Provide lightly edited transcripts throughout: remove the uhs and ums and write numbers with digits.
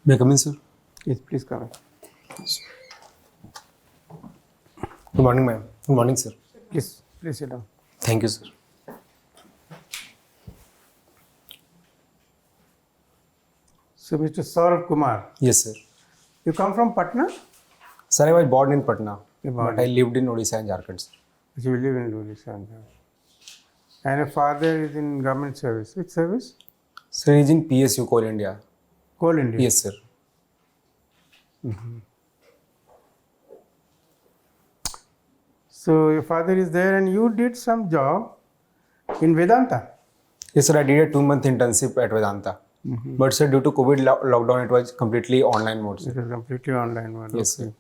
May I come in, sir? Yes, please come in. Good morning, ma'am. Good morning, sir. Yes, please sit down. Thank you, sir. So, Mr. Sourabh Kumar, Yes, sir. you come from Patna? Sir, I was born in Patna, Born but I lived in Odisha and Jharkhand, sir. You live in Odisha. And your father is in government service. Which service? Sir, he is in PSU, Coal India. Coal India. Yes, sir. So, your father is there and you did some job in Vedanta. Yes, sir. I did a 2-month internship at Vedanta. But, sir, due to COVID lockdown, it was completely online mode, sir. It was completely online one. Yes, Okay. sir.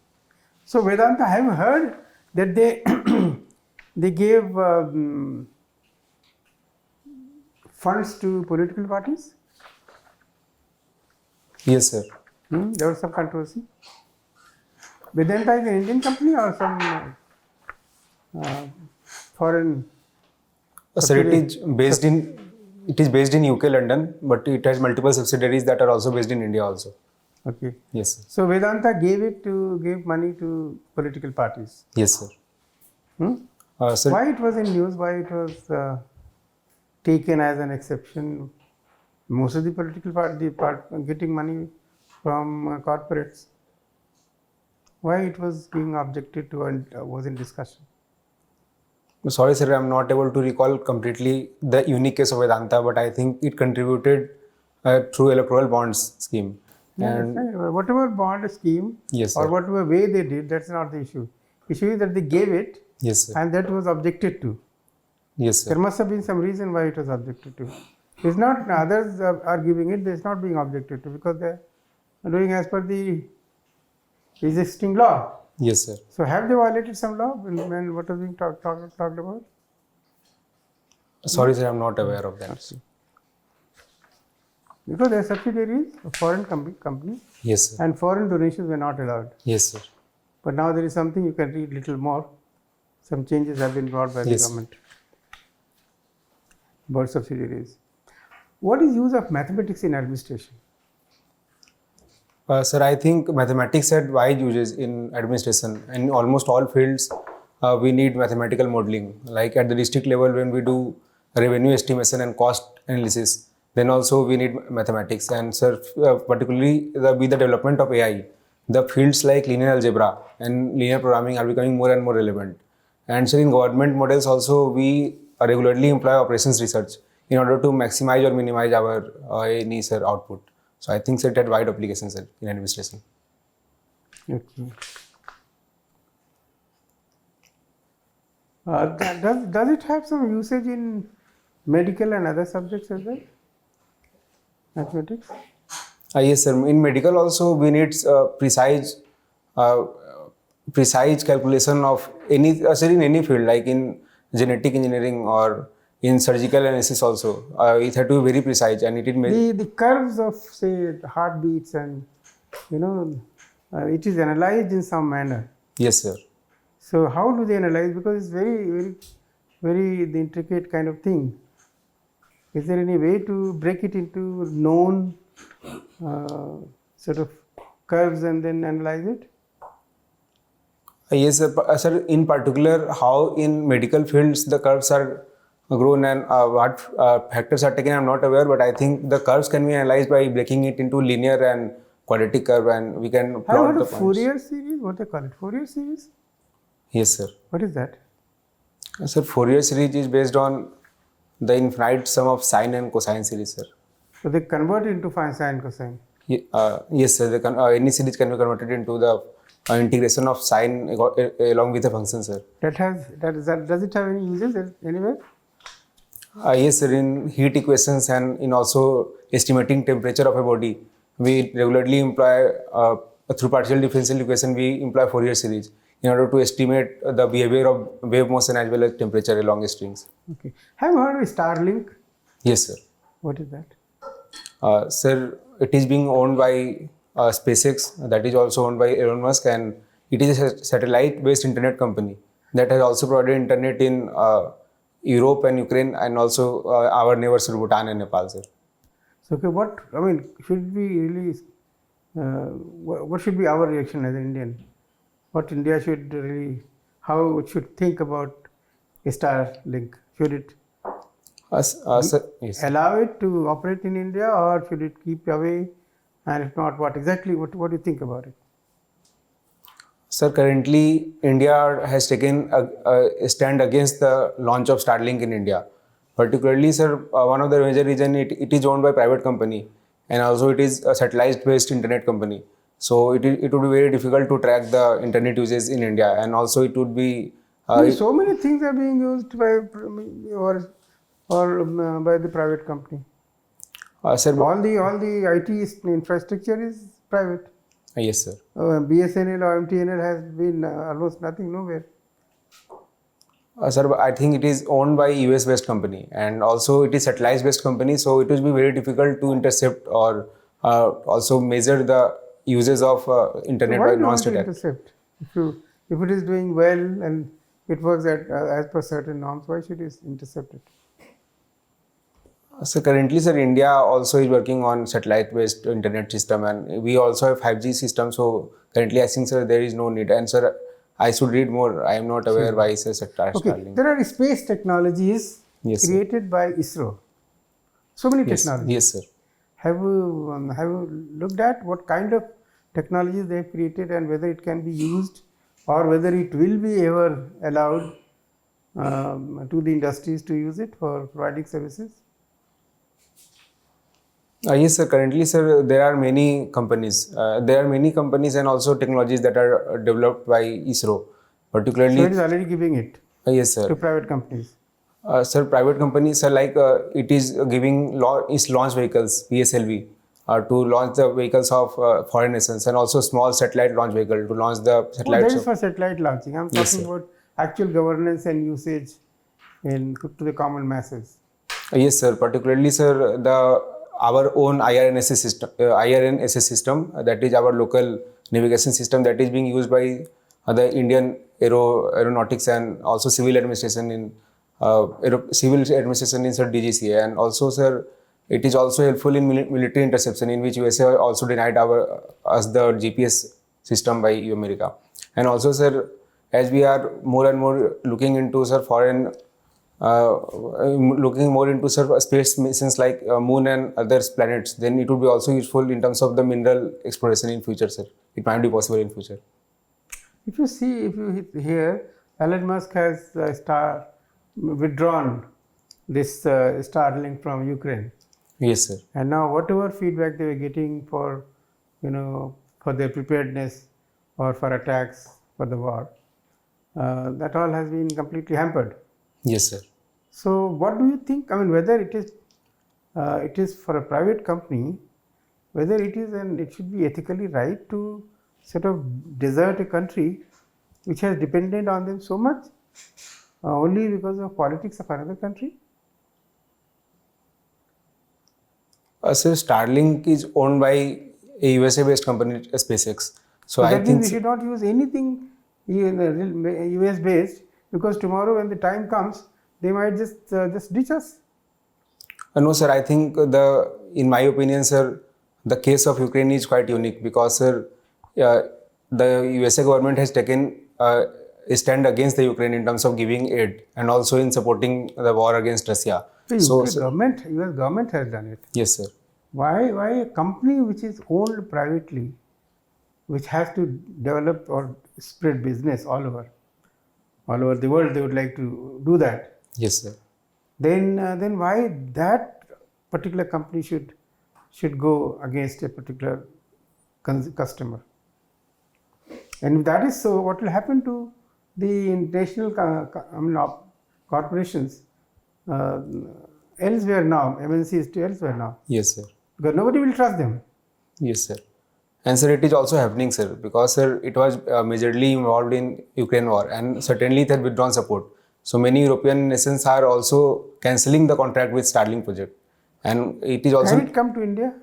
So, Vedanta, have you heard that they they gave funds to political parties? Yes, sir. There was some controversy. Vedanta is an Indian company or some foreign? Sir, it is based in UK, London, but it has multiple subsidiaries that are also based in India also. Okay. Yes, sir. So Vedanta gave money to political parties. Yes, sir. Sir, Why it was in news? Why it was taken as an exception? Most of the political party getting money from corporates. Why it was being objected to and was in discussion? sorry, sir, I'm not able to recall completely the unique case of Vedanta, but I think it contributed through electoral bonds scheme. And Whatever bond scheme yes, or sir. whatever way they did, that's not the issue. Issue is that they gave it Yes, sir. and that was objected to. Yes, There sir. must have been some reason why it was objected to. It's not others are giving it, it's not being objected to because they're doing as per the existing law. Yes, sir. So have they violated some law when what was being talked about? Sorry, sir, I'm not aware of that. Because they're subsidiaries of foreign companies Yes, sir. and foreign donations were not allowed. Yes, sir. But now there is something you can read little more. Some changes have been brought by the Yes. government. About subsidiaries. What is use of mathematics in administration? Sir, I think mathematics had wide uses in administration. In almost all fields, we need mathematical modeling. Like at the district level, when we do revenue estimation and cost analysis, then also we need mathematics. And sir, particularly with the development of AI, the fields like linear algebra and linear programming are becoming more and more relevant. And sir, in government models also, we regularly employ operations research in order to maximize or minimize our any sir output. So I think it had wide applications in administration. Okay. Does it have some usage in medical and other subjects as well? Mathematics? Yes, sir. In medical also we need precise calculation of any sir, in any field, like in genetic engineering or in surgical analysis also. It had to be very precise, and it is The curves of say heartbeats and it is analyzed in some manner. Yes, sir. So how do they analyze? Because it's very the intricate kind of thing. Is there any way to break it into known sort of curves and then analyze it? Yes, sir. Sir, in particular, how in medical fields the curves are grown and what factors are taken, I'm not aware, but I think the curves can be analyzed by breaking it into linear and quadratic curve, and we can plot Have you heard the of points. Fourier series? What they call it? Fourier series? Yes, sir. What is that? Sir, Fourier series is based on the infinite sum of sine and cosine series, sir. So they convert into sine cosine. Yes, sir. Any series can be converted into the integration of sine along with the function, sir. Does it have any uses anywhere? Yes, sir. In heat equations and in also estimating temperature of a body, we regularly employ through partial differential equation we employ Fourier series in order to estimate the behavior of wave motion as well as temperature along strings. Okay. Have you heard of Starlink? Yes, sir. What is that? Sir, it is being owned by SpaceX, that is also owned by Elon Musk, and it is a satellite-based internet company that has also provided internet in Europe and Ukraine, and also our neighbors Bhutan and Nepal, sir. So, okay, should we really what should be our reaction as an Indian? What India should really, how it should think about Starlink? Should it Sir, yes. allow it to operate in India, or should it keep away? And if not, what exactly? What do you think about it? Sir, currently India has taken a stand against the launch of Starlink in India. Particularly, sir, one of the major reason it is owned by private company, and also it is a satellite-based internet company. So it would be very difficult to track the internet uses in India, and also it would be So many things are being used by by the private company. sir. All the IT infrastructure is private. Yes, sir. BSNL or MTNL has been almost nothing, nowhere. Sir, I think it is owned by US-based company, and also it is satellite-based company. So it will be very difficult to intercept or also measure the uses of internet Why by do you want to non-state intercept? If it is doing well and it works as per certain norms, why should it intercept it? So currently, sir, India also is working on satellite-based internet system, and we also have 5G system. So currently, I think, sir, there is no need. And sir, I should read more. I am not aware why it says Starlink. There are space technologies Yes, created by ISRO. So many Yes, technologies. yes, sir. Have you looked at what kind of technologies they have created and whether it can be used or whether it will be ever allowed to the industries to use it for providing services? Yes, sir. Currently, sir, there are many companies. There are many companies and also technologies that are developed by ISRO. Particularly, So it is already giving it yes, sir. to private companies. Sir, private companies are like it is giving its launch vehicles PSLV to launch the vehicles of foreign nations, and also small satellite launch vehicle to launch the Oh, satellites. that is for satellite launching. I'm Yes, talking sir. about actual governance and usage to the common masses. Yes, sir. Particularly, sir, our own IRNSS system, that is our local navigation system that is being used by the Indian aeronautics and also civil administration in sir DGCA, and also, sir, it is also helpful in military interception, in which USA also denied us the GPS system by America. And also, sir, as we are more and more looking into, sir, looking more into space missions like moon and other planets, then it would be also useful in terms of the mineral exploration in future, sir. It might be possible in future. If you hit here, Elon Musk has withdrawn this Starlink from Ukraine, Yes, sir. and now whatever feedback they were getting for their preparedness or for attacks for the war, that all has been completely hampered. Yes, sir. So, what do you think? I mean, whether it is for a private company, whether it is and it should be ethically right to sort of desert a country which has depended on them so much only because of politics of another country? Sir, Starlink is owned by a USA-based company, SpaceX. So I that think means we should not use anything US based, because tomorrow when the time comes, they might just ditch us. No, sir. I think in my opinion, sir, the case of Ukraine is quite unique because, sir, the USA government has taken a stand against the Ukraine in terms of giving aid and also in supporting the war against Russia. The US government has done it. Yes, sir. Why a company which is owned privately, which has to develop or spread business all over the world, they would like to do that. Yes, sir. Then why that particular company should go against a particular customer? And if that is so, what will happen to the national corporations elsewhere now, MNCs to elsewhere now? Yes, sir. Because nobody will trust them. Yes, sir. And sir, it is also happening, sir, because, sir, it was majorly involved in Ukraine war, and certainly it had withdrawn support. So many European nations are also cancelling the contract with Starlink project, and it is also. Can it come to India?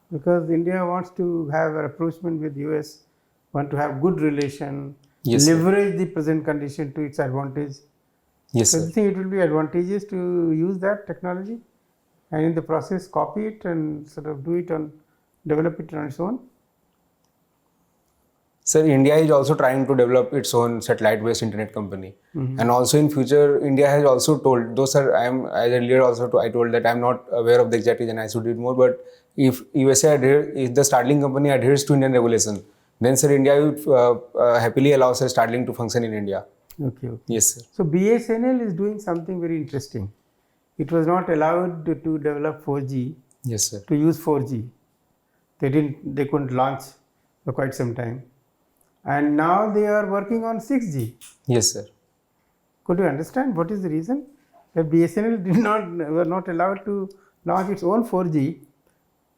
Because India wants to have a rapprochement with US, want to have good relation, Yes, leverage the present condition to its advantage. Yes, So sir. you think it will be advantageous to use that technology and in the process copy it and sort of do it on develop it on its own? Sir, India is also trying to develop its own satellite-based internet company, and also in future, India has also told. Though, sir, as earlier also I told that I am not aware of the exact reason I should read more. But if if the Starlink company adheres to Indian regulation, then sir, India would happily allow sir Starlink to function in India. Okay. Yes, sir. So BSNL is doing something very interesting. It was not allowed to develop 4G. Yes, sir. To use 4G. They couldn't launch for quite some time. And now they are working on 6G. Yes, sir. Could you understand what is the reason? That BSNL were not allowed to launch its own 4G,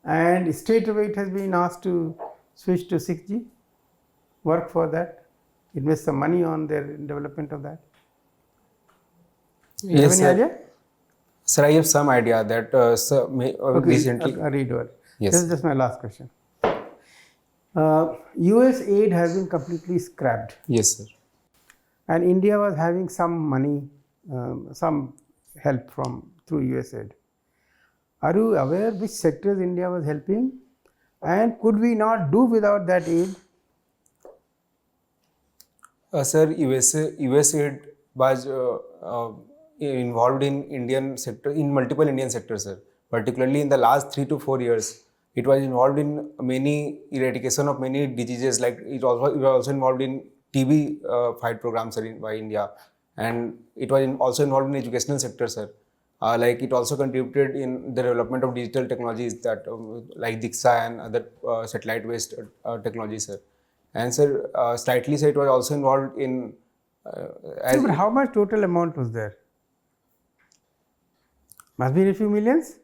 and straight away it has been asked to switch to 6G, work for that, invest some money on their development of that. You have any idea? Sir, I have some idea that recently. Read over. Yes. This is just my last question. US aid has been completely scrapped. Yes, sir. And India was having some money, some help through US aid. Are you aware which sectors India was helping? And could we not do without that aid? Sir, US aid was involved in Indian sector, in multiple Indian sectors, sir. Particularly in the last 3 to 4 years, it was involved in many eradication of many diseases. Like it was also involved in TB fight programs, sir, by India, and it was also involved in educational sector, sir. Like it also contributed in the development of digital technologies that like Diksha and other satellite-based technologies, sir. And sir, slightly, sir, it was also involved in. But how much total amount was there? Must be a few millions?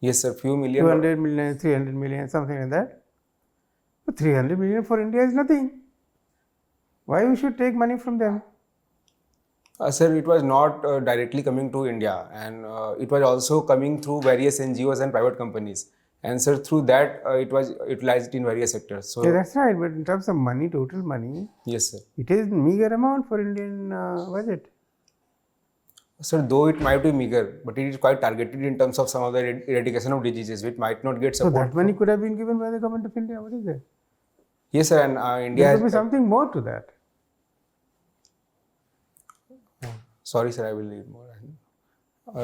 Yes, sir, few million. 200 million, 300 million, something like that. But 300 million for India is nothing. Why we should take money from them? Sir, it was not directly coming to India, and it was also coming through various NGOs and private companies. And sir, through that, it was utilized in various sectors. So yeah, that's right. But in terms of money, total money, yes, sir. It is meager amount for Indian budget. Sir, though it might be meager, but it is quite targeted in terms of some of the eradication of diseases, which might not get support. So that money could have been given by the government of India. What is that? Yes, sir, and India There has. could be something more to that. Sorry, sir, I will read more.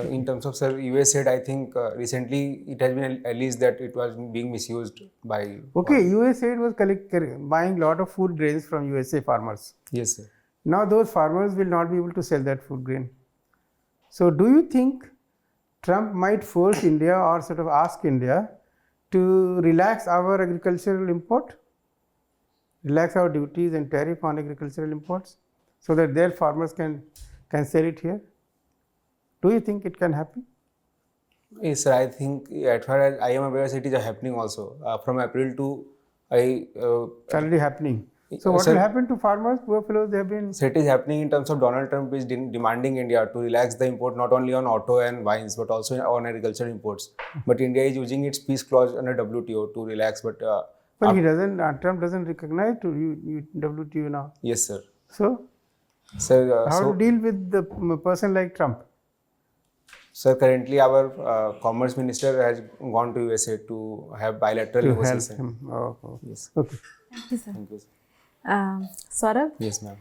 In terms of, sir, US said, I think recently it has been alleged that it was being misused by. Okay, US aid was buying lot of food grains from USA farmers. Yes, sir. Now those farmers will not be able to sell that food grain. So do you think Trump might force India or sort of ask India to relax our agricultural import? Relax our duties and tariff on agricultural imports so that their farmers can sell it here? Do you think it can happen? Yes, sir. I think as far as I am aware, it is happening also. From April to it's already happening. So what will happen to farmers, poor fellows? They have been. So it is happening in terms of Donald Trump is demanding India to relax the import not only on auto and wines but also on agricultural imports. But India is using its peace clause under WTO to relax. But he doesn't. Trump doesn't recognize WTO now. Yes, sir. So. Sir, how to deal with the person like Trump? Sir, currently our Commerce Minister has gone to USA to have bilateral negotiations. Help him. Oh. Yes. Okay. Thank you, sir. Thank you, sir. Saurabh, Yes, ma'am.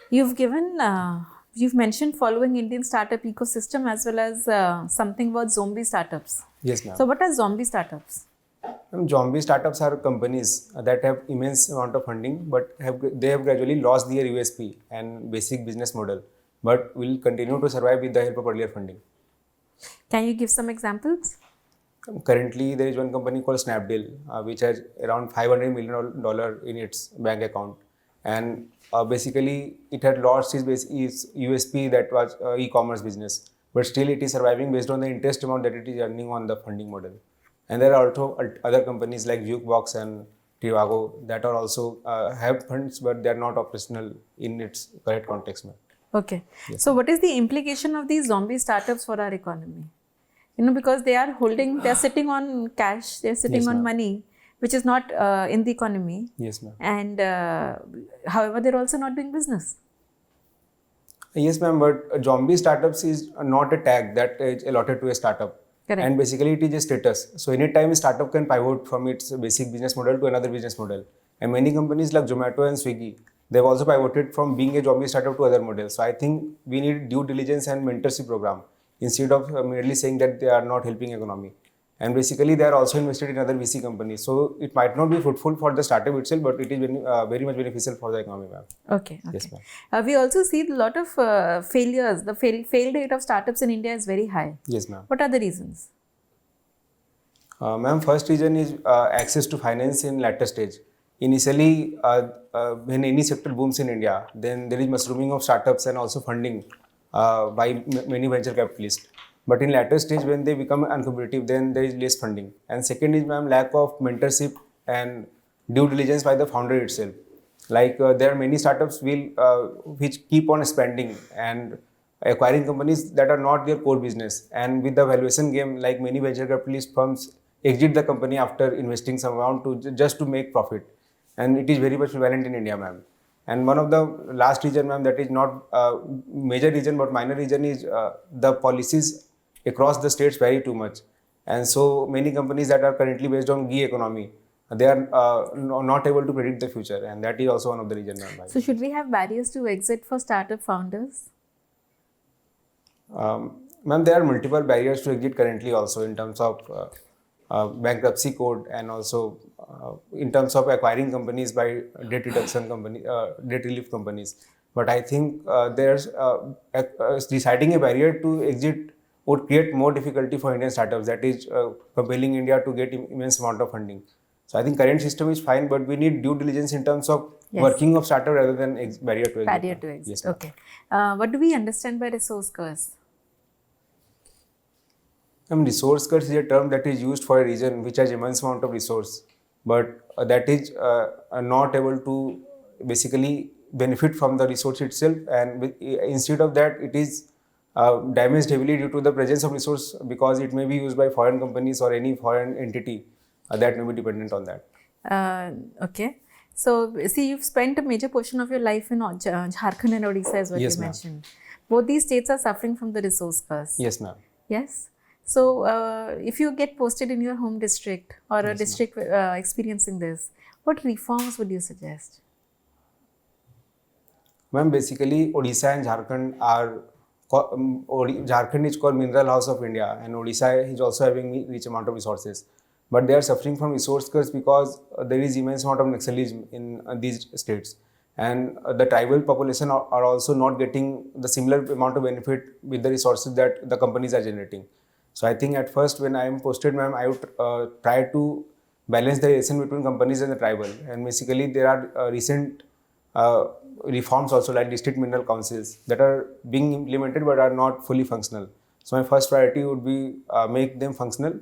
You've mentioned following Indian startup ecosystem as well as something about zombie startups. Yes, ma'am. So what are zombie startups? Zombie startups are companies that have immense amount of funding, but they have gradually lost their USP and basic business model, but will continue to survive with the help of earlier funding. Can you give some examples? Currently, there is one company called Snapdeal, which has around $500 million in its bank account, and basically it had lost its USP that was e-commerce business, but still it is surviving based on the interest amount that it is earning on the funding model. And there are also other companies like Jukebox and Trivago that are also have funds, but they are not operational in its correct context. Okay. Yes. So what is the implication of these zombie startups for our economy? Because they are sitting on cash, they are sitting on money, which is not in the economy. Yes, ma'am. And however, they're also not doing business. Yes, ma'am, but zombie startups is not a tag that is allotted to a startup. Correct. And basically it is a status. So anytime a startup can pivot from its basic business model to another business model. And many companies like Zomato and Swiggy, they've also pivoted from being a zombie startup to other models. So I think we need due diligence and mentorship program instead of merely saying that they are not helping economy. And basically they are also invested in other VC companies. So it might not be fruitful for the startup itself, but it is very much beneficial for the economy, ma'am. Okay. Yes, ma'am. We also see a lot of failures. The fail rate of startups in India is very high. Yes, ma'am. What are the reasons? Ma'am, first reason is access to finance in latter stage. Initially, when any sector booms in India, then there is mushrooming of startups and also funding by many venture capitalists. But in latter stage, when they become uncompetitive, then there is less funding. And second is, ma'am, lack of mentorship and due diligence by the founder itself. Like there are many startups which keep on spending and acquiring companies that are not their core business. And with the valuation game, like many venture capitalist firms exit the company after investing some amount just to make profit. And it is very much prevalent in India, ma'am. And one of the last reason, ma'am, that is not major reason but minor reason is the policies across the states vary too much. And so many companies that are currently based on gig economy, they are not able to predict the future, and that is also one of the reasons, ma'am. So should we have barriers to exit for startup founders? Ma'am, there are multiple barriers to exit currently also in terms of bankruptcy code and also in terms of acquiring companies by debt reduction company, debt relief companies. But I think there's deciding a barrier to exit would create more difficulty for Indian startups. That is compelling India to get immense amount of funding. So I think current system is fine, but we need due diligence in terms of working of startup rather than barrier to exit. Barrier to exit. Yes, okay. What do we understand by resource curse? Resource curse is a term that is used for a region which has immense amount of resource, but that is not able to basically benefit from the resource itself, and instead of that, it is damaged heavily due to the presence of resource because it may be used by foreign companies or any foreign entity that may be dependent on that. Okay. So, see, you've spent a major portion of your life in Jharkhand and Odisha, as what Yes, you ma'am. mentioned. Both these states are suffering from the resource curse. Yes, ma'am. Yes. So, if you get posted in your home district or a district experiencing this, what reforms would you suggest? Ma'am, basically, Odisha and Jharkhand are Jharkhand is called Mineral House of India, and Odisha is also having rich amount of resources. But they are suffering from resource curse because there is immense amount of Naxalism in these states. And the tribal population are also not getting the similar amount of benefit with the resources that the companies are generating. So I think at first when I am posted, ma'am, I would try to balance the relation between companies and the tribal. And basically there are recent reforms also like district mineral councils that are being implemented but are not fully functional. So my first priority would be make them functional.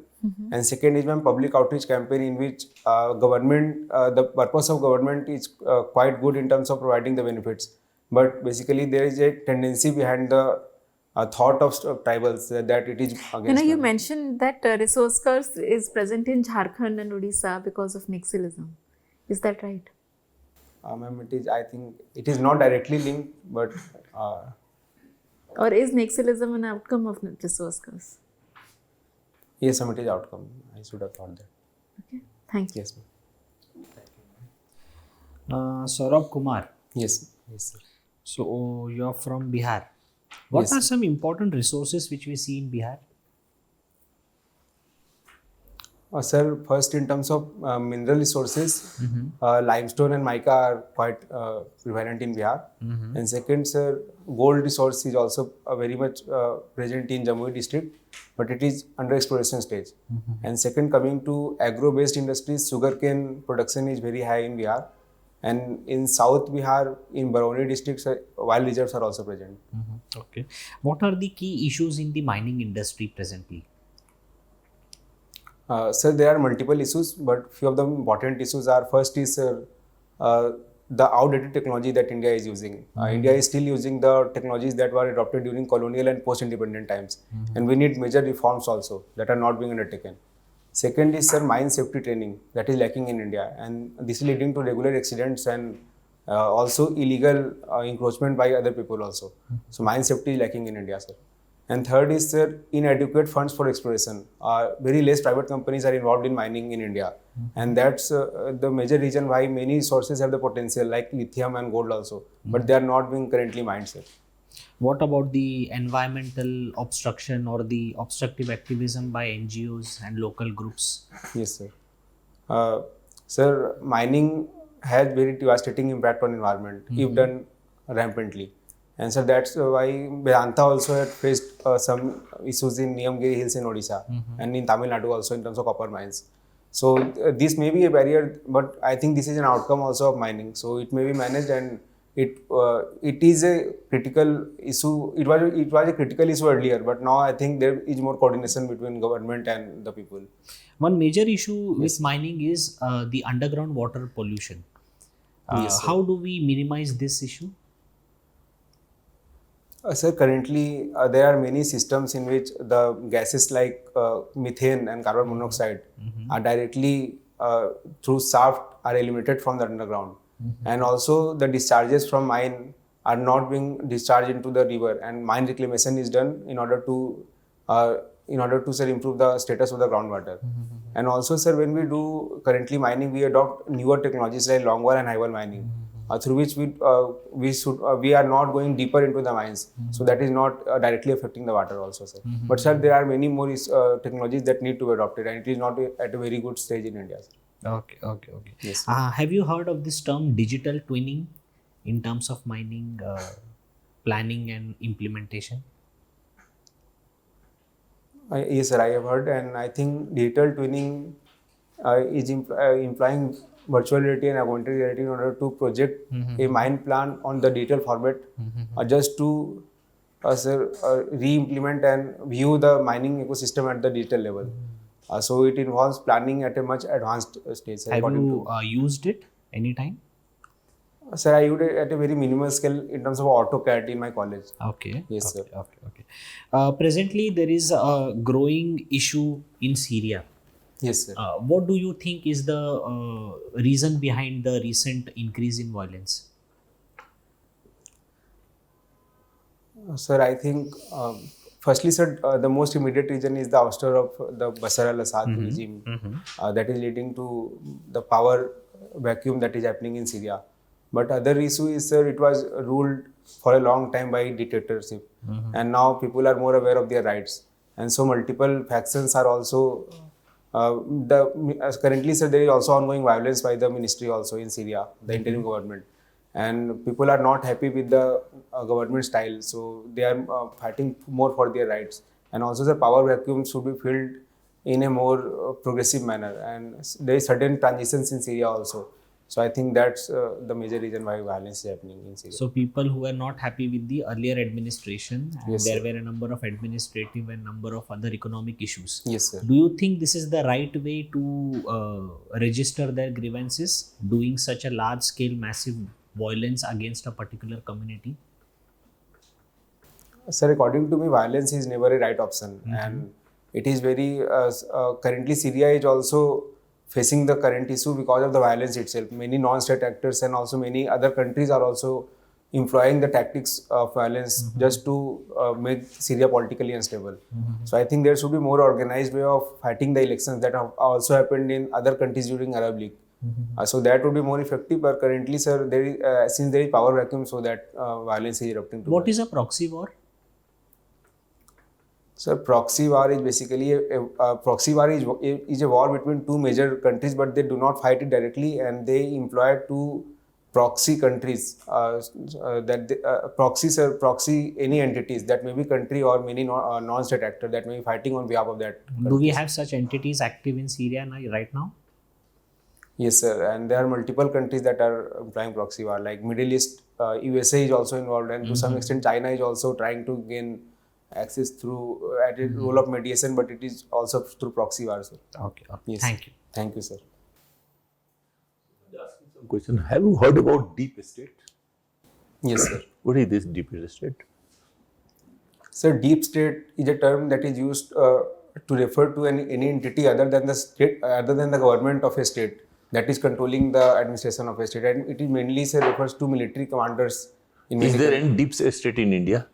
And second is my public outreach campaign in which the purpose of government is quite good in terms of providing the benefits. But basically there is a tendency behind the thought of tribals that it is against. You mentioned that resource curse is present in Jharkhand and Odisha because of Naxalism. Is that right? Ma'am, I think it is not directly linked, but... or is Naxalism an outcome of resource curse? Yes, ma'am, it is outcome. I should have thought that. Okay, thank you. Yes, ma'am. Sourabh Kumar. Yes, yes, sir. So you are from Bihar. What Yes. are some important resources which we see in Bihar? Sir, first in terms of mineral resources, limestone and mica are quite prevalent in Bihar. And second, sir, gold resource is also very much present in Jammu district, but it is under exploration stage. And second, coming to agro-based industries, sugarcane production is very high in Bihar. And in South Bihar, in Barauni district, wild reserves are also present. Okay. What are the key issues in the mining industry presently? Sir, there are multiple issues, but few of the important issues are first is the outdated technology that India is using. India is still using the technologies that were adopted during colonial and post-independent times. And we need major reforms also that are not being undertaken. Second is, sir, mine safety training that is lacking in India. And this is leading to regular accidents and also illegal encroachment by other people also. So mine safety is lacking in India, sir. And third is, sir, inadequate funds for exploration. Very less private companies are involved in mining in India. And that's the major reason why many sources have the potential, like lithium and gold also. But they are not being currently mined, sir. What about the environmental obstruction or the obstructive activism by NGOs and local groups? Yes, sir. Sir, mining has very devastating impact on environment if done rampantly. And so that's why Vedanta also had faced some issues in Niyamgiri Hills in Odisha and in Tamil Nadu also in terms of copper mines. So this may be a barrier, but I think this is an outcome also of mining. So it may be managed, and it is a critical issue. It was a critical issue earlier, but now I think there is more coordination between government and the people. One major issue with mining is the underground water pollution. Yes, sir. How do we minimize this issue? Sir, currently there are many systems in which the gases like methane and carbon monoxide are directly through shaft are eliminated from the underground. And also the discharges from mine are not being discharged into the river, and mine reclamation is done in order to sir, improve the status of the groundwater. And also, sir, when we do currently mining, we adopt newer technologies like long wall and high wall mining, through which we are not going deeper into the mines, so that is not directly affecting the water also, sir. But sir, there are many more technologies that need to be adopted, and it is not at a very good stage in India, sir. Okay. Yes, Have you heard of this term digital twinning in terms of mining planning and implementation? Yes, sir, I have heard, and I think digital twinning is implying virtual reality and augmented reality in order to project a mine plan on the digital format, just to re-implement and view the mining ecosystem at the digital level. So it involves planning at a much advanced stage. Have you used it anytime? Sir, I used it at a very minimal scale in terms of AutoCAD in my college. Okay. Yes, sir. Okay. Presently, there is a growing issue in Syria. Yes, sir. What do you think is the reason behind the recent increase in violence? Sir, I think firstly, sir, the most immediate reason is the ouster of the Bashar al-Assad regime that is leading to the power vacuum that is happening in Syria. But other issue is, sir, it was ruled for a long time by dictatorship, and now people are more aware of their rights, and so multiple factions are also currently, sir, there is also ongoing violence by the ministry also in Syria, the interim government, and people are not happy with the government style, so they are fighting more for their rights. And also the power vacuum should be filled in a more progressive manner, and there is certain transitions in Syria also. So I think that's the major reason why violence is happening in Syria. So people who were not happy with the earlier administration, and Yes, there sir. were a number of administrative and number of other economic issues. Yes, sir. Do you think this is the right way to register their grievances, doing such a large scale massive violence against a particular community? Sir, according to me, violence is never a right option, and it is very currently Syria is also facing the current issue because of the violence itself. Many non-state actors and also many other countries are also employing the tactics of violence just to make Syria politically unstable. So I think there should be more organized way of fighting the elections that have also happened in other countries during Arab League. So that would be more effective. But currently, sir, there is, since there is power vacuum, so that violence is erupting. What is a proxy war? So proxy war is basically a proxy war is a war between two major countries, but they do not fight it directly, and they employ two proxy countries proxy any entities that may be country or many non-state actor that may be fighting on behalf of that country. Do we have such entities active in Syria right now? Yes, sir, and there are multiple countries that are employing proxy war, like Middle East. USA is also involved, and to some extent China is also trying to gain access through at a role of mediation, but it is also through proxy war, sir. Okay. Yes. Thank you, sir. Some question. Have you heard about deep state? Yes, sir. What is this deep state? Sir, deep state is a term that is used to refer to any entity other than the state, other than the government of a state that is controlling the administration of a state, and it is mainly, sir, refers to military commanders. Is there any deep state in India?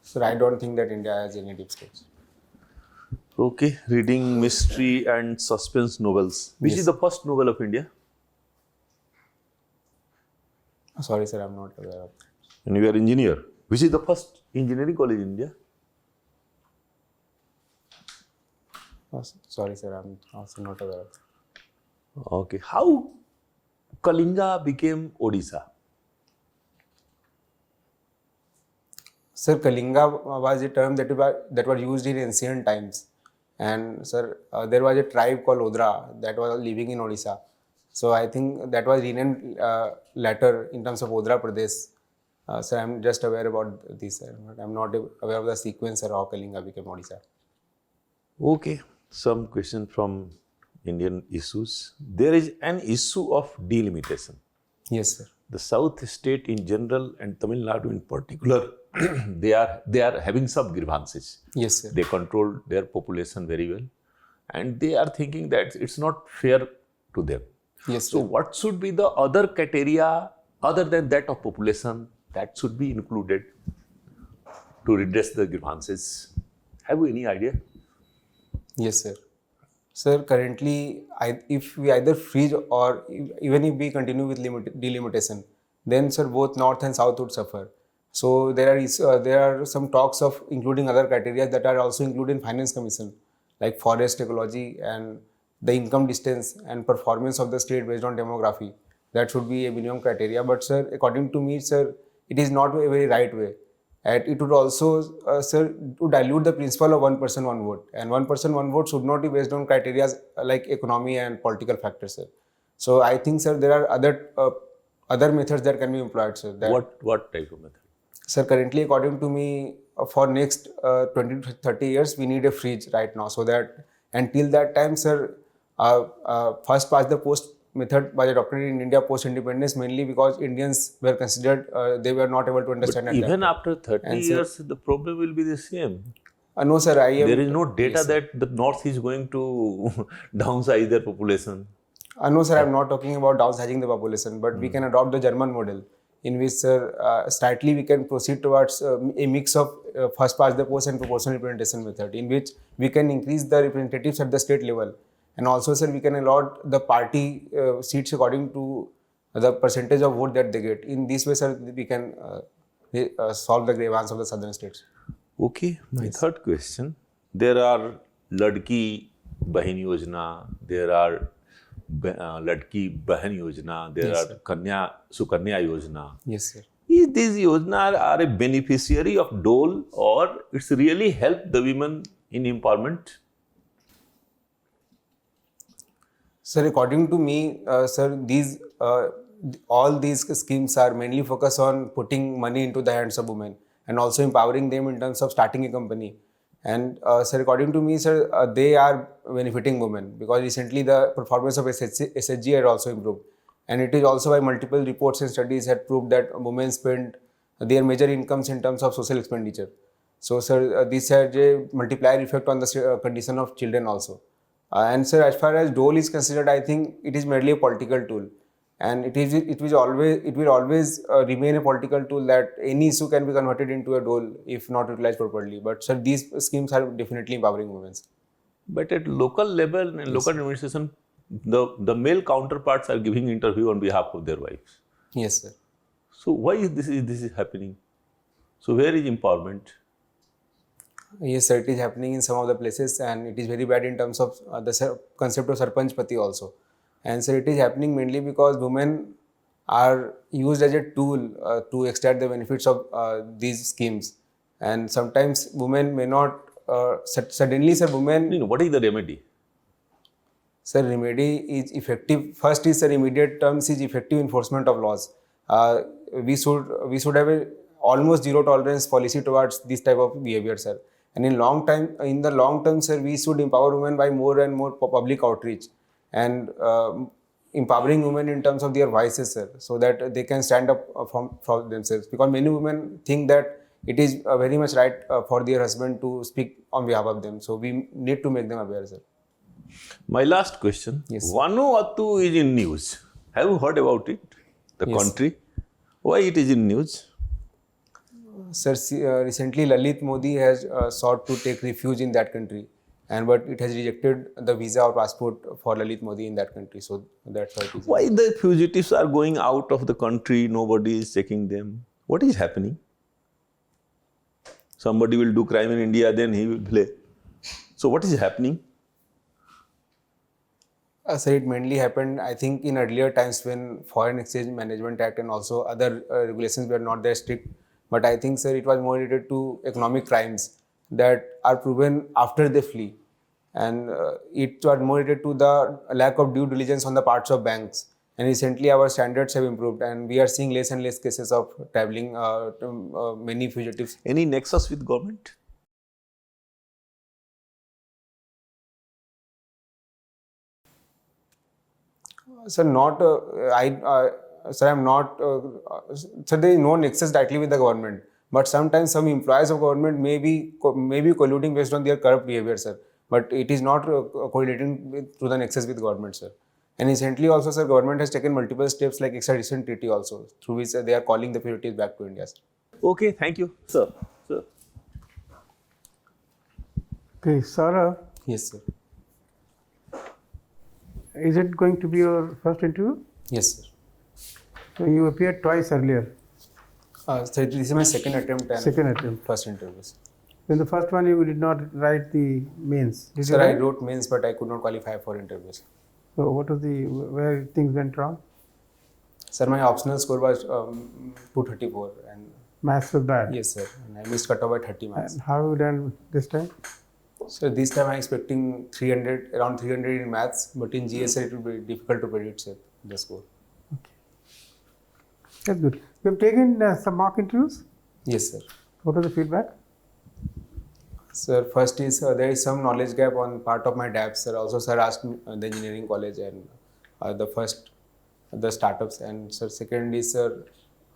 So I don't think that India has any deep states. Okay, reading mystery and suspense novels. Which Yes. is the first novel of India? Sorry, sir, I'm not aware of that. And you are engineer. Which is the first engineering college in India? Sorry, sir, I'm also not aware of that. Okay. How Kalinga became Odisha? Sir, Kalinga was a term that was used in ancient times. And sir, there was a tribe called Odra that was living in Odisha. So I think that was renamed later in terms of Odra Pradesh. Sir, I'm just aware about this, sir. But I'm not aware of the sequence or how Kalinga became Odisha. Okay. Some question from Indian issues. There is an issue of delimitation. Yes, sir. The South state in general and Tamil Nadu in particular, they are having some grievances. Yes, sir. They control their population very well, and they are thinking that it's not fair to them. Yes, So sir. what should be the other criteria other than that of population that should be included to redress the grievances? Have you any idea? Yes, sir. Sir, currently, if we either freeze or even if we continue with delimitation, then, sir, both North and South would suffer. So there are some talks of including other criteria that are also included in Finance Commission, like forest ecology and the income distance and performance of the state based on demography. That should be a minimum criteria. But, sir, according to me, sir, it is not a very right way. And it would also, sir, to dilute the principle of one person, one vote. And one person, one vote should not be based on criteria like economy and political factors, sir. So I think, sir, there are other methods that can be employed, sir. What type of method? Sir, currently, according to me, for next 20 to 30 years, we need a freeze right now. So that until that time, sir, first past the post method was adopted in India post-independence, mainly because Indians were considered, they were not able to understand But at that even time. after 30 And sir- years, the problem will be the same. No, sir, There is no data that the North is going to downsize their population. No, sir, I'm not talking about downsizing the population, but we can adopt the German model, in which, sir, slightly we can proceed towards a mix of first past the post and proportional representation method, in which we can increase the representatives at the state level. And also, sir, we can allot the party seats according to the percentage of vote that they get. In this way, sir, we can solve the grievance of the southern states. Okay, my third question. There are Ladki Bahin Yojana, there are Ladki Bahan Yojana, there Yes, are sir. Sukanya Yojana. Yes, sir. Is these Yojana are a beneficiary of dole or it's really helped the women in empowerment? Sir, according to me, sir, all these schemes are mainly focused on putting money into the hands of women and also empowering them in terms of starting a company. And sir, according to me, sir, they are benefiting women because recently the performance of SHG had also improved. And it is also by multiple reports and studies had proved that women spend their major incomes in terms of social expenditure. So, sir, this had a multiplier effect on the condition of children also. And sir, as far as dole is considered, I think it is merely a political tool, and it will always remain a political tool that any issue can be converted into a dole if not utilized properly. But sir, these schemes are definitely empowering women. But at local level and local administration, the male counterparts are giving interview on behalf of their wives. Yes, sir. So why is this happening? So where is empowerment? Yes, sir, it is happening in some of the places, and it is very bad in terms of the concept of Sarpanch Pati also. And sir, it is happening mainly because women are used as a tool to extract the benefits of these schemes. And sometimes women may not, suddenly, sir, women, What is the remedy? sir, remedy is effective. First is, sir, immediate terms is effective enforcement of laws. We should have a almost zero tolerance policy towards this type of behavior, sir. And in the long term, sir, we should empower women by more and more public outreach and empowering women in terms of their voices, sir, so that they can stand up for themselves. Because many women think that it is very much right for their husband to speak on behalf of them. So we need to make them aware, sir. My last question. Yes, sir. Vanuatu is in news. Have you heard about it? The Yes. country. Why it is in news? Sir, recently Lalit Modi has sought to take refuge in that country, but it has rejected the visa or passport for Lalit Modi in that country. So that's why it is. Why the fugitives are going out of the country? Nobody is checking them. What is happening? Somebody will do crime in India, then he will play. So what is happening? Sir, it mainly happened, I think, in earlier times when Foreign Exchange Management Act and also other regulations were not that strict. But I think, sir, it was more related to economic crimes that are proven after they flee. And it was more related to the lack of due diligence on the parts of banks. And recently our standards have improved and we are seeing less and less cases of traveling many fugitives. Any nexus with government? Sir, not, sir, I'm not, sir, there is no nexus directly with the government. But sometimes some employees of government may be colluding based on their corrupt behavior, sir. But it is not correlating through the nexus with government, sir. And recently also, sir, government has taken multiple steps like extradition treaty also, through which they are calling the fugitives back to India, sir. Okay, thank you, sir. Sir. Okay, Saurabh, Yes, sir. is it going to be your first interview? Yes, sir. So you appeared twice earlier. So this is my second attempt and Second attempt. first interview, sir. In the first one, you did not write the mains. Did Sir, you I write? wrote mains, but I could not qualify for interviews. So what was where things went wrong? Sir, my optional score was 234 and Maths was bad. yes, sir. And I missed cutoff by 30 marks. And how have you done this time? So this time I'm expecting 300, around 300 in maths, but in GS it will be difficult to predict, sir, the score. That's good. You have taken some mock interviews. Yes, sir. What was the feedback? Sir, first is there is some knowledge gap on part of my DAPs, sir. Also, sir asked me the engineering college and the startups. And sir, second is, sir,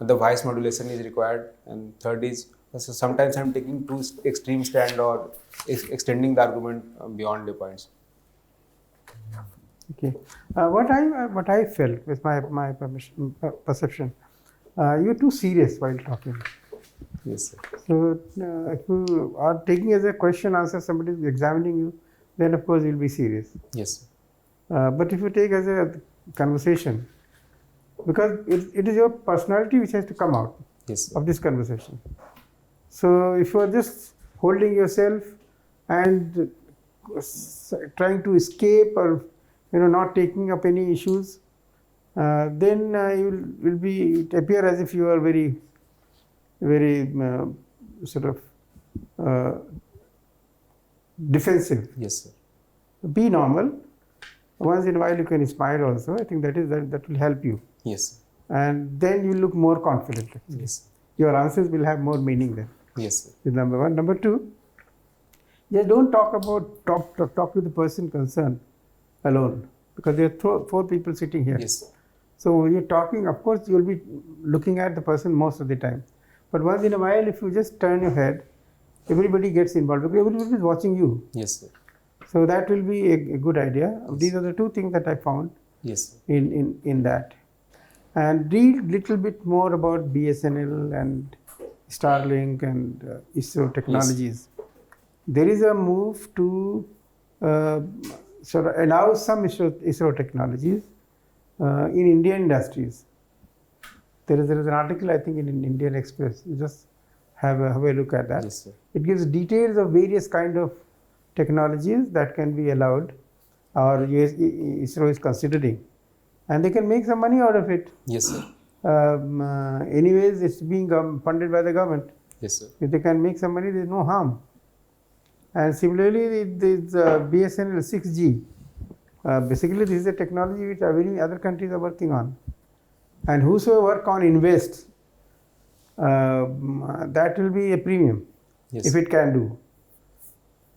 the voice modulation is required. And third is, so sometimes I'm taking too extreme stand or extending the argument beyond the points. Okay. What I felt with my perception, you're too serious while talking. Yes, sir. So if you are taking as a question answer, somebody is examining you, then of course you'll be serious. Yes, sir. But if you take as a conversation, because it is your personality which has to come out Yes, sir. of this conversation. So if you are just holding yourself and trying to escape or not taking up any issues, then you will appear as if you are very sort of defensive. Yes, sir. Be normal. Once in a while you can smile also. I think that will help you. Yes, sir. And then you look more confident. Yes. Your answers will have more meaning then. Yes, sir. Is number one. Number two, just don't talk to the person concerned alone, because there are four people sitting here. Yes, sir. So when you're talking, of course, you'll be looking at the person most of the time. But once in a while, if you just turn your head, everybody gets involved because everybody is watching you. Yes, sir. So that will be a good idea. These are the two things that I found Yes, sir. in that. And read little bit more about BSNL and Starlink and ISRO technologies. There is a move to sort of allow some ISRO technologies in Indian industries. There is an article, I think, in Indian Express. You just have a look at that. Yes, sir. It gives details of various kind of technologies that can be allowed or ISRO is considering. And they can make some money out of it. Yes, sir. Anyways, it's being funded by the government. Yes, sir. If they can make some money, there's no harm. And similarly, this BSNL 6G. Basically, this is a technology which many other countries are working on. And whosoever work on invest, that will be a premium, Yes, if it can do.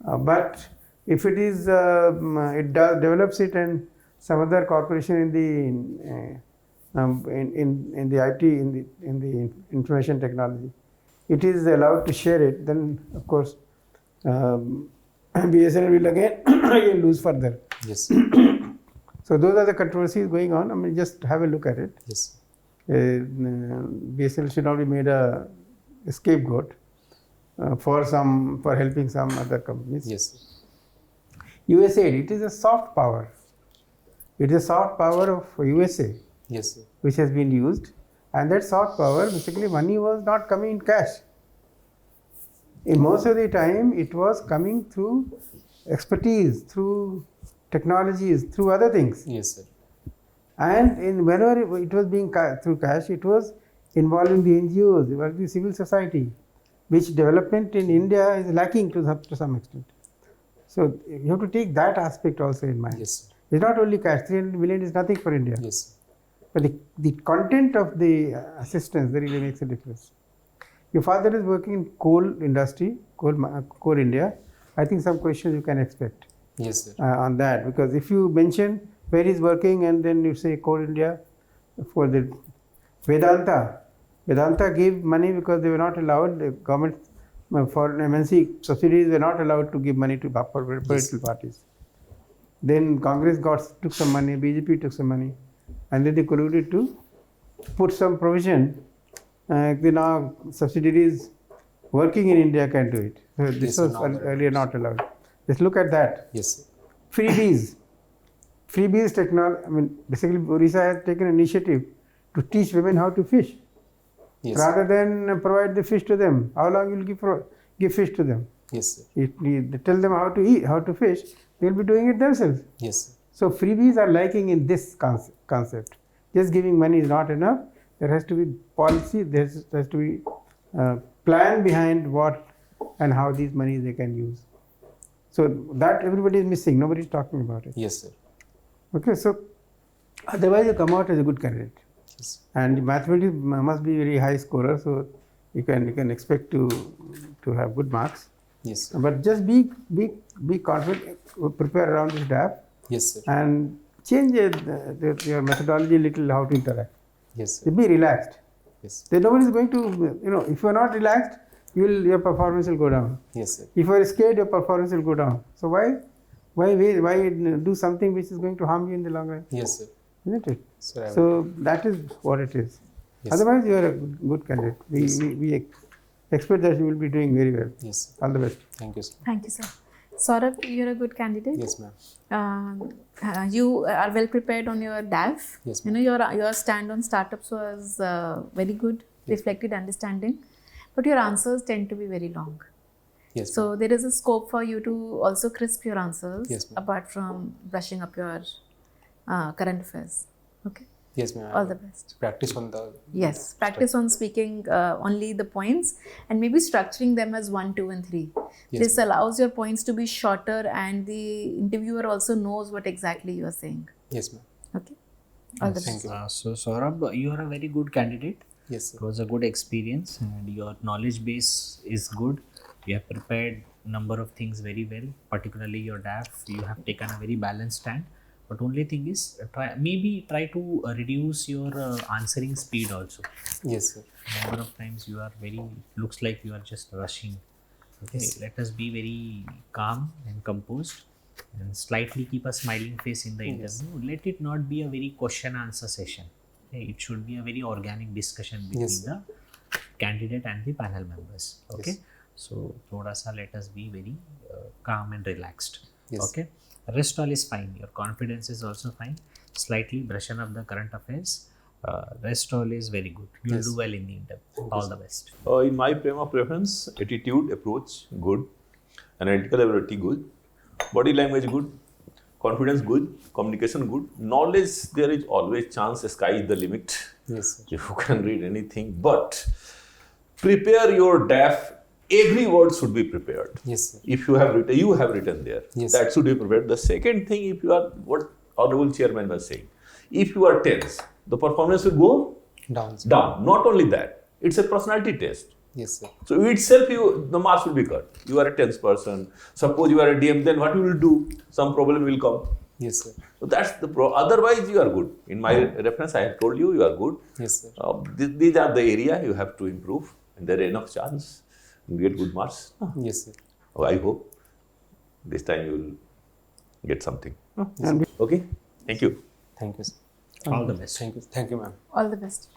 But if it is, develops it and some other corporation in the IT, in the information technology, it is allowed to share it, then of course BSNL will again lose further. Yes. So those are the controversies going on. I mean, just have a look at it. Yes. BSNL should not be made a scapegoat. for helping some other companies. Yes, sir. USAID, it is a soft power. It is a soft power of USA Yes, sir. which has been used, and that soft power, basically money was not coming in cash. In most of the time, it was coming through expertise, through technologies, through other things. Yes, sir. And whenever it was being through cash, it was involving the NGOs, involving the civil society, which development in India is lacking to some extent. So you have to take that aspect also in mind. Yes, sir. It's not only cash, 300 million is nothing for India. Yes, sir. But the content of the assistance that really makes a difference. Your father is working in coal industry, coal India. I think some questions you can expect Yes, sir. on that, because if you mention where he's working and then you say coal India, for the Vedanta gave money because they were not allowed, the government for MNC subsidies were not allowed to give money to political parties. Then Congress took some money, BJP took some money, and then they colluded to put some provision. Now subsidiaries working in India can do it. So this Yes, was sir, now earlier not allowed. Just look at that. Yes, sir. Freebies. Freebies technology. I mean, basically, Orissa has taken initiative to teach women how to fish, Yes, rather than provide the fish to them. How long you will give fish to them? yes, sir. If you tell them how to eat, how to fish, they'll be doing it themselves. Yes, sir. So freebies are lacking in this concept. Just giving money is not enough. There has to be policy. There has to be plan behind what and how these monies they can use. So that everybody is missing. Nobody is talking about it. Yes, sir. Okay, so otherwise you come out as a good candidate, Yes. and mathematics must be very high scorer. So you can expect to have good marks. Yes, sir. But just be confident, prepare around this DAP, Yes, sir. and change your methodology a little, how to interact. Yes, sir. Be relaxed. Yes. Then nobody is going to, if you are not relaxed, your performance will go down. Yes, sir. If you are scared, your performance will go down. So why do something which is going to harm you in the long run? Yes, sir. Isn't it? Sir, So that is what it is. Yes. Otherwise, you are a good candidate. We expect that you will be doing very well. Yes, sir. All the best. Thank you, sir. Thank you, sir. Saurabh, you're a good candidate. Yes, ma'am. You are well prepared on your DAF. Yes, You know, your stand on startups was very good, reflected understanding, but your answers tend to be very long. Yes, So there is a scope for you to also crisp your answers, Yes, ma'am. apart from brushing up your current affairs. Okay. yes, ma'am. All the best. Practice on the. Yes, practice on speaking only the points and maybe structuring them as 1, 2, and 3. Yes, This allows your points to be shorter and the interviewer also knows what exactly you are saying. Yes, ma'am. Okay. All the Thank best. you. So Saurabh, you are a very good candidate. Yes, It sir. was a good experience and your knowledge base is good. You have prepared number of things very well, particularly your DAF. You have taken a very balanced stand. But only thing is, try to reduce your answering speed also. Yes, sir. Number of times you are looks like you are just rushing. Okay, Yes. let us be very calm and composed and slightly keep a smiling face in the Yes. interview. Let it not be a very question answer session. Okay, it should be a very organic discussion between Yes. the candidate and the panel members. Okay, Yes. so thoda sa let us be very calm and relaxed. Yes. Okay, rest all is fine. Your confidence is also fine. Slightly brushing up the current affairs. Rest all is very good. You will Yes. do well in the interview. All the best. In my frame of reference, attitude, approach, good. Analytical ability, good. Body language, good. Confidence, good. Communication, good. Knowledge, there is always chance. Sky is the limit. Yes, sir. You can read anything. But prepare your DAF. Every word should be prepared. Yes, sir. If you have written there. Yes. That should be prepared. The second thing, if you are, what Honorable Chairman was saying, if you are tense, the performance will go Down, sir. down. Not only that, it's a personality test. Yes, sir. So itself, the marks will be cut. You are a tense person. Suppose you are a DM, then what you will do? Some problem will come. Yes, sir. So that's the Otherwise, you are good. In my reference, I have told you, you are good. Yes, sir. These are the area you have to improve, and there is enough chance to get good marks. Yes, sir. I hope this time you will get something. And Okay? Thank you. Thank you, sir. All the best. Thank you. Thank you, ma'am. All the best.